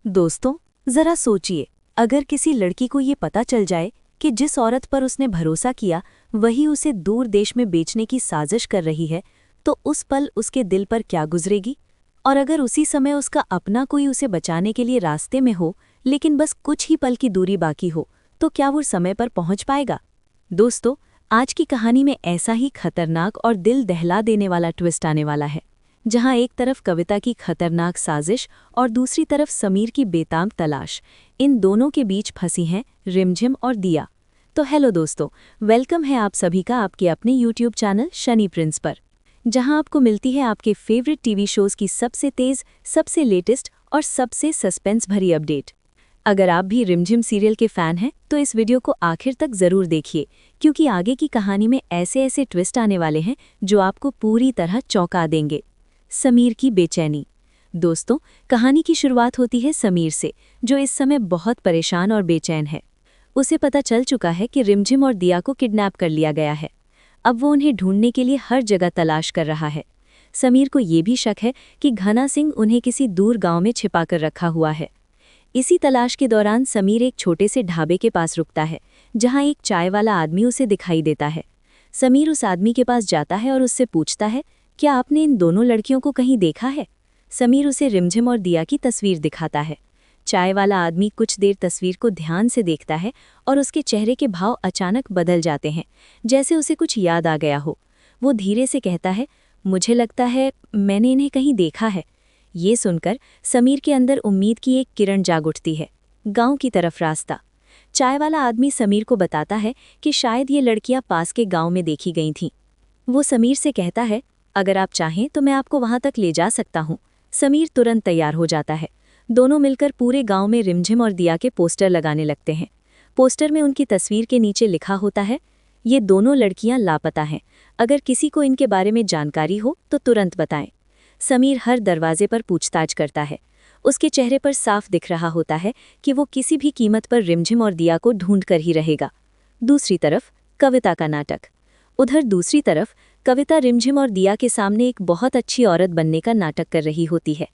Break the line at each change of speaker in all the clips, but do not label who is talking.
दोस्तों, जरा सोचिए, अगर किसी लड़की को ये पता चल जाए कि जिस औरत पर उसने भरोसा किया वही उसे दूर देश में बेचने की साजिश कर रही है, तो उस पल उसके दिल पर क्या गुजरेगी। और अगर उसी समय उसका अपना कोई उसे बचाने के लिए रास्ते में हो, लेकिन बस कुछ ही पल की दूरी बाकी हो, तो क्या वो समय पर पहुंच पाएगा। दोस्तों, आज की कहानी में ऐसा ही खतरनाक और दिल दहला देने वाला ट्विस्ट आने वाला है, जहां एक तरफ कविता की खतरनाक साजिश और दूसरी तरफ समीर की बेताब तलाश, इन दोनों के बीच फंसी हैं रिमझिम और दिया। तो हेलो दोस्तों, वेलकम है आप सभी का आपके अपने यूट्यूब चैनल शनि प्रिंस पर, जहां आपको मिलती है आपके फेवरेट टीवी शोज़ की सबसे तेज़, सबसे लेटेस्ट और सबसे सस्पेंस भरी अपडेट। अगर आप भी रिमझिम सीरियल के फ़ैन हैं तो इस वीडियो को आखिर तक ज़रूर देखिए, क्योंकि आगे की कहानी में ऐसे ऐसे ट्विस्ट आने वाले हैं जो आपको पूरी तरह चौंका देंगे। समीर की बेचैनी। दोस्तों, कहानी की शुरुआत होती है समीर से, जो इस समय बहुत परेशान और बेचैन है। उसे पता चल चुका है कि रिमझिम और दिया को किडनैप कर लिया गया है। अब वो उन्हें ढूंढने के लिए हर जगह तलाश कर रहा है। समीर को ये भी शक है कि घना सिंह उन्हें किसी दूर गांव में छिपाकर रखा हुआ है। इसी तलाश के दौरान समीर एक छोटे से ढाबे के पास रुकता है, जहां एक चाय वाला आदमी उसे दिखाई देता है। समीर उस आदमी के पास जाता है और उससे पूछता है, क्या आपने इन दोनों लड़कियों को कहीं देखा है। समीर उसे रिमझिम और दिया की तस्वीर दिखाता है। चाय वाला आदमी कुछ देर तस्वीर को ध्यान से देखता है और उसके चेहरे के भाव अचानक बदल जाते हैं, जैसे उसे कुछ याद आ गया हो। वो धीरे से कहता है, मुझे लगता है मैंने इन्हें कहीं देखा है। ये सुनकर समीर के अंदर उम्मीद की एक किरण जाग उठती है। गांव की तरफ रास्ता। चाय वाला आदमी समीर को बताता है कि शायद ये लड़कियां पास के गांव में देखी गई थीं। वो समीर से कहता है, अगर आप चाहें तो मैं आपको वहां तक ले जा सकता हूं। समीर तुरंत तैयार हो जाता है। दोनों मिलकर पूरे गांव में रिमझिम और दिया के पोस्टर लगाने लगते हैं। पोस्टर में उनकी तस्वीर के नीचे लिखा होता है, ये दोनों लड़कियां लापता हैं, अगर किसी को इनके बारे में जानकारी हो तो तुरंत बताएं। समीर हर दरवाजे पर पूछताछ करता है। उसके चेहरे पर साफ दिख रहा होता है कि वो किसी भी कीमत पर रिमझिम और दिया को ढूंढ कर ही रहेगा। दूसरी तरफ कविता का नाटक। उधर दूसरी तरफ कविता रिमझिम और दिया के सामने एक बहुत अच्छी औरत बनने का नाटक कर रही होती है।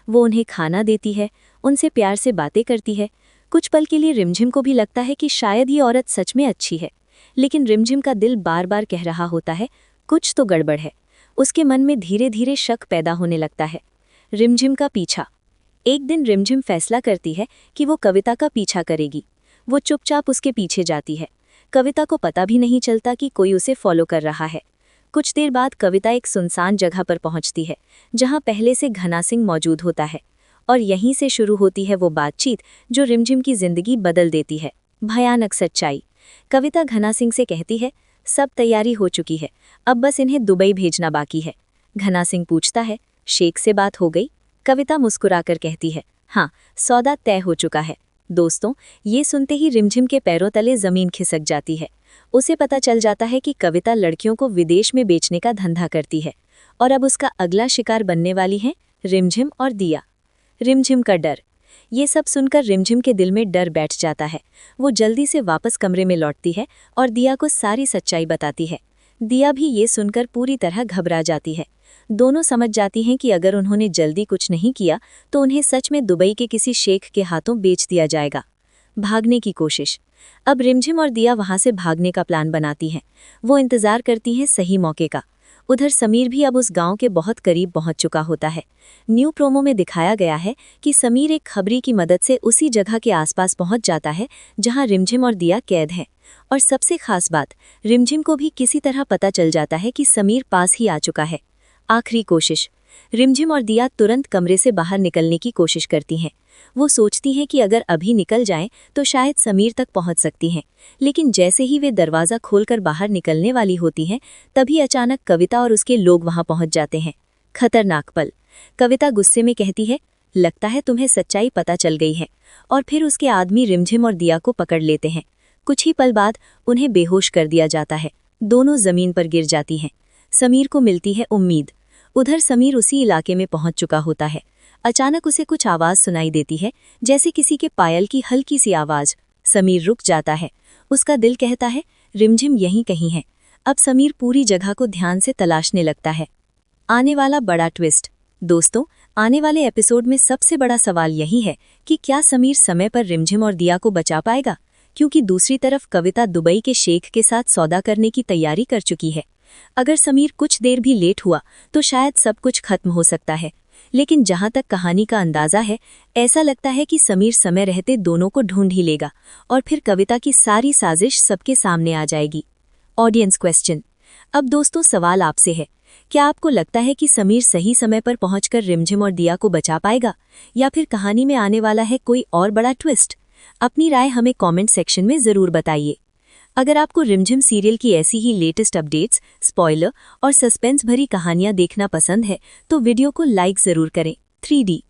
वो उन्हें खाना देती है, उनसे प्यार से बातें करती है। कुछ पल के लिए रिमझिम को भी लगता है कि शायद ये औरत सच में अच्छी है, लेकिन रिमझिम का दिल बार बार कह रहा होता है, कुछ तो गड़बड़ है। उसके मन में धीरे धीरे शक पैदा होने लगता है। रिमझिम का पीछा। एक दिन रिमझिम फैसला करती है कि वो कविता का पीछा करेगी। वो चुपचाप उसके पीछे जाती है। कविता को पता भी नहीं चलता कि कोई उसे फॉलो कर रहा है। कुछ देर बाद कविता एक सुनसान जगह पर पहुंचती है, जहां पहले से घना सिंह मौजूद होता है। और यहीं से शुरू होती है वो बातचीत जो रिमझिम की जिंदगी बदल देती है। भयानक सच्चाई। कविता घना सिंह से कहती है, सब तैयारी हो चुकी है, अब बस इन्हें दुबई भेजना बाकी है। घना सिंह पूछता है, शेख से बात हो गई। कविता मुस्कुराकर कहती है, हाँ, सौदा तय हो चुका है। दोस्तों, ये सुनते ही रिमझिम के पैरों तले जमीन खिसक जाती है। उसे पता चल जाता है कि कविता लड़कियों को विदेश में बेचने का धंधा करती है, और अब उसका अगला शिकार बनने वाली है रिमझिम और दिया। रिमझिम का डर। ये सब सुनकर रिमझिम के दिल में डर बैठ जाता है। वो जल्दी से वापस कमरे में लौटती है और दिया को सारी सच्चाई बताती है। दिया भी ये सुनकर पूरी तरह घबरा जाती है। दोनों समझ जाती हैं कि अगर उन्होंने जल्दी कुछ नहीं किया तो उन्हें सच में दुबई के किसी शेख के हाथों बेच दिया जाएगा। भागने की कोशिश। अब रिमझिम और दिया वहां से भागने का प्लान बनाती हैं। वो इंतजार करती हैं सही मौके का। उधर समीर भी अब उस गांव के बहुत करीब पहुंच चुका होता है। न्यू प्रोमो में दिखाया गया है कि समीर एक खबरी की मदद से उसी जगह के आसपास पहुंच जाता है जहां रिमझिम और दिया कैद हैं। और सबसे खास बात, रिमझिम को भी किसी तरह पता चल जाता है कि समीर पास ही आ चुका है। आखिरी कोशिश। रिमझिम और दिया तुरंत कमरे से बाहर निकलने की कोशिश करती हैं। वो सोचती हैं कि अगर अभी निकल जाएं तो शायद समीर तक पहुंच सकती हैं, लेकिन जैसे ही वे दरवाज़ा खोलकर बाहर निकलने वाली होती हैं, तभी अचानक कविता और उसके लोग वहां पहुंच जाते हैं। खतरनाक पल। कविता गुस्से में कहती है, लगता है तुम्हें सच्चाई पता चल गई है, और फिर उसके आदमी रिमझिम और दिया को पकड़ लेते हैं। कुछ ही पल बाद उन्हें बेहोश कर दिया जाता है। दोनों जमीन पर गिर जाती हैं। समीर को मिलती है उम्मीद। उधर समीर उसी इलाके में पहुंच चुका होता है। अचानक उसे कुछ आवाज़ सुनाई देती है, जैसे किसी के पायल की हल्की सी आवाज़। समीर रुक जाता है। उसका दिल कहता है, रिमझिम यहीं कहीं है। अब समीर पूरी जगह को ध्यान से तलाशने लगता है। आने वाला बड़ा ट्विस्ट। दोस्तों, आने वाले एपिसोड में सबसे बड़ा सवाल यही है कि क्या समीर समय पर रिमझिम और दिया को बचा पाएगा, क्योंकि दूसरी तरफ कविता दुबई के शेख के साथ सौदा करने की तैयारी कर चुकी है। अगर समीर कुछ देर भी लेट हुआ तो शायद सब कुछ खत्म हो सकता है, लेकिन जहां तक कहानी का अंदाजा है, ऐसा लगता है कि समीर समय रहते दोनों को ढूंढ ही लेगा और फिर कविता की सारी साजिश सबके सामने आ जाएगी। Audience question. अब दोस्तों सवाल आपसे है, क्या आपको लगता है कि समीर सही समय पर पहुंचकर रिमझिम और दिया को बचा पाएगा, या फिर कहानी में आने वाला है कोई और बड़ा ट्विस्ट? अपनी राय हमें कमेंट सेक्शन में ज़रूर बताइए। अगर आपको रिमझिम सीरियल की ऐसी ही लेटेस्ट अपडेट्स, स्पॉइलर और सस्पेंस भरी कहानियां देखना पसंद है तो वीडियो को लाइक ज़रूर करें। 3D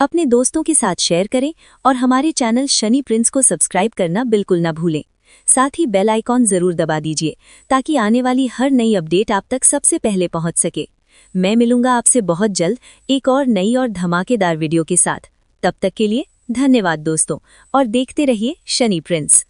अपने दोस्तों के साथ शेयर करें और हमारे चैनल शनि प्रिंस को सब्सक्राइब करना बिल्कुल ना भूलें। साथ ही बेल आइकॉन ज़रूर दबा दीजिए ताकि आने वाली हर नई अपडेट आप तक सबसे पहले पहुंच सके। मैं मिलूंगा आपसे बहुत जल्द एक और नई और धमाकेदार वीडियो के साथ। तब तक के लिए धन्यवाद दोस्तों, और देखते रहिए शनि प्रिंस।